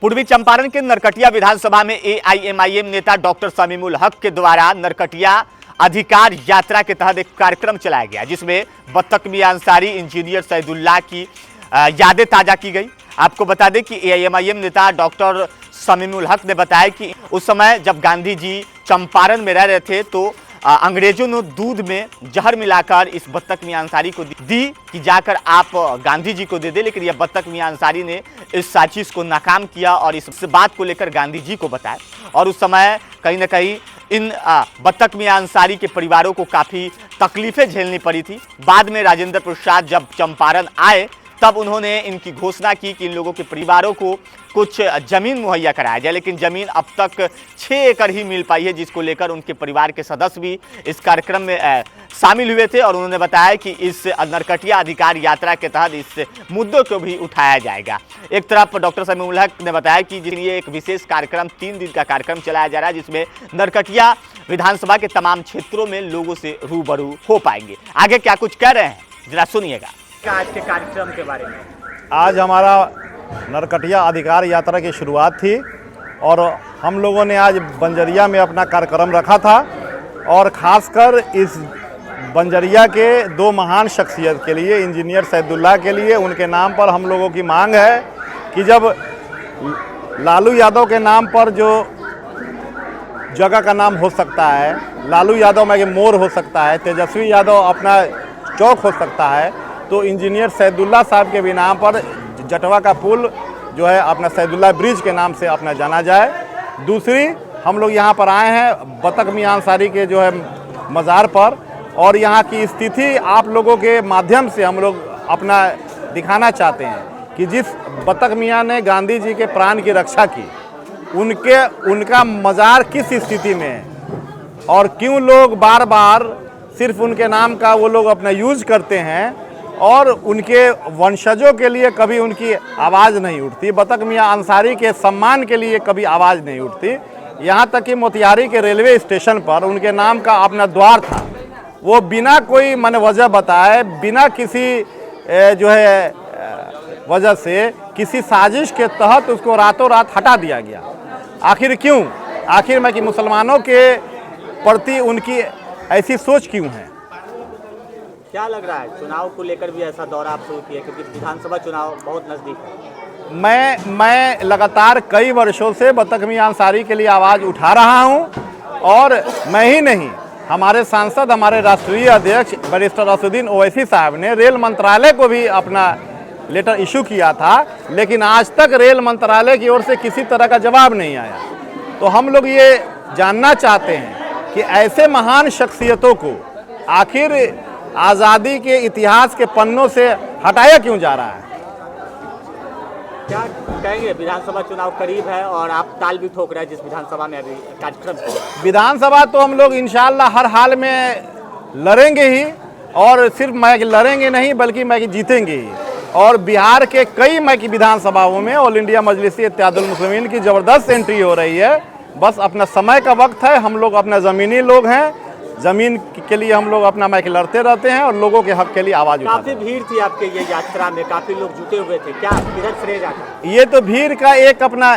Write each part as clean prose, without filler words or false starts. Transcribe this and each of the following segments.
पूर्वी चंपारण के नरकटिया विधानसभा में एआईएमआईएम नेता डॉक्टर शमीमुल हक के द्वारा नरकटिया अधिकार यात्रा के तहत एक कार्यक्रम चलाया गया, जिसमें बत्तख मियां अंसारी, इंजीनियर सैदुल्लाह की यादें ताजा की गई। आपको बता दें कि एआईएमआईएम नेता डॉक्टर शमीमुल हक ने बताया कि उस समय जब गांधी जी चंपारण में रह रहे थे तो अंग्रेजों ने दूध में जहर मिलाकर इस बत्तख मियां अंसारी को दी कि जाकर आप गांधी जी को दे दे, लेकिन यह बत्तख मियां अंसारी ने इस साजिश को नाकाम किया और इस बात को लेकर गांधी जी को बताया। और उस समय कहीं ना कहीं इन बत्तख मियां अंसारी के परिवारों को काफ़ी तकलीफें झेलनी पड़ी थी। बाद में राजेंद्र प्रसाद जब चंपारण आए तब उन्होंने इनकी घोषणा की कि इन लोगों के परिवारों को कुछ ज़मीन मुहैया कराया जाए, लेकिन ज़मीन अब तक 6 एकड़ ही मिल पाई है, जिसको लेकर उनके परिवार के सदस्य भी इस कार्यक्रम में शामिल हुए थे। और उन्होंने बताया कि इस नरकटिया अधिकार यात्रा के तहत इस मुद्दों को भी उठाया जाएगा। एक तरफ डॉक्टर शमीमुल हक ने बताया कि ये एक विशेष कार्यक्रम 3 दिन का कार्यक्रम चलाया जा रहा है, जिसमें नरकटिया विधानसभा के तमाम क्षेत्रों में लोगों से रूबरू हो पाएंगे। आगे क्या कुछ कह रहे हैं जरा सुनिएगा। आज के कार्यक्रम के बारे में, आज हमारा नरकटिया अधिकार यात्रा की शुरुआत थी और हम लोगों ने आज बंजरिया में अपना कार्यक्रम रखा था। और ख़ासकर इस बंजरिया के 2 महान शख्सियत के लिए, इंजीनियर सैदुल्लाह के लिए, उनके नाम पर हम लोगों की मांग है कि जब लालू यादव के नाम पर जो जगह का नाम हो सकता है, लालू यादव में मोर हो सकता है, तेजस्वी यादव अपना चौक हो सकता है, तो इंजीनियर सैदुल्लाह साहब के भी नाम पर जटवा का पुल जो है अपना सैदुल्लाह ब्रिज के नाम से अपना जाना जाए। दूसरी, हम लोग यहाँ पर आए हैं बत्तख मियां अंसारी के जो है मज़ार पर, और यहाँ की स्थिति आप लोगों के माध्यम से हम लोग अपना दिखाना चाहते हैं कि जिस बत्तख मियां ने गांधी जी के प्राण की रक्षा की, उनका मज़ार किस स्थिति में है और क्यों लोग बार बार सिर्फ उनके नाम का वो लोग अपना यूज करते हैं और उनके वंशजों के लिए कभी उनकी आवाज़ नहीं उठती, बत्तख मियां अंसारी के सम्मान के लिए कभी आवाज़ नहीं उठती। यहाँ तक कि मोतिहारी के रेलवे स्टेशन पर उनके नाम का अपना द्वार था, वो बिना कोई मन वजह बताए, बिना किसी जो है वजह से, किसी साजिश के तहत उसको रातों रात हटा दिया गया। आखिर क्यों? आखिर में कि मुसलमानों के प्रति उनकी ऐसी सोच क्यों है? क्या लग रहा है, चुनाव को लेकर भी ऐसा दौरा आप शुरू किया क्योंकि विधानसभा चुनाव बहुत नज़दीक है? मैं लगातार कई वर्षों से बत्तख मियां अंसारी के लिए आवाज़ उठा रहा हूं, और मैं ही नहीं, हमारे सांसद, हमारे राष्ट्रीय अध्यक्ष बैरिस्टर असदुद्दीन ओवैसी साहब ने रेल मंत्रालय को भी अपना लेटर इशू किया था, लेकिन आज तक रेल मंत्रालय की ओर से किसी तरह का जवाब नहीं आया। तो हम लोग ये जानना चाहते हैं कि ऐसे महान शख्सियतों को आखिर आज़ादी के इतिहास के पन्नों से हटाया क्यों जा रहा है? क्या कहेंगे, विधानसभा चुनाव करीब है और आप ताल भी ठोक रहे हैं जिस विधानसभा में अभी कार्यक्रम। विधानसभा तो हम लोग इंशाअल्लाह हर हाल में लड़ेंगे ही, और सिर्फ मैं लड़ेंगे नहीं बल्कि मैं जीतेंगे ही। और बिहार के कई की विधानसभाओं में ऑल इंडिया मजलिसी इत्तेहादुल मुस्लिमीन की ज़बरदस्त एंट्री हो रही है। बस अपना समय का वक्त है, हम लोग अपना ज़मीनी लोग हैं, ज़मीन के लिए हम लोग अपना माइक लड़ते रहते हैं और लोगों के हक के लिए आवाज़ उठाते हैं। काफ़ी भीड़ थी आपके ये यात्रा में, काफ़ी लोग जुटे हुए थे, क्या किधर श्रेय जाता? ये तो भीड़ का एक अपना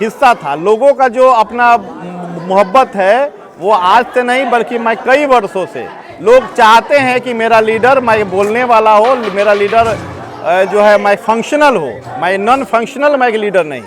हिस्सा था। लोगों का जो अपना मोहब्बत है वो आज से नहीं बल्कि मैं कई वर्षों से, लोग चाहते हैं कि मेरा लीडर, मैं बोलने वाला हो, मेरा लीडर जो है मैं फंक्शनल हो, मैं नॉन फंक्शनल मैं लीडर नहीं।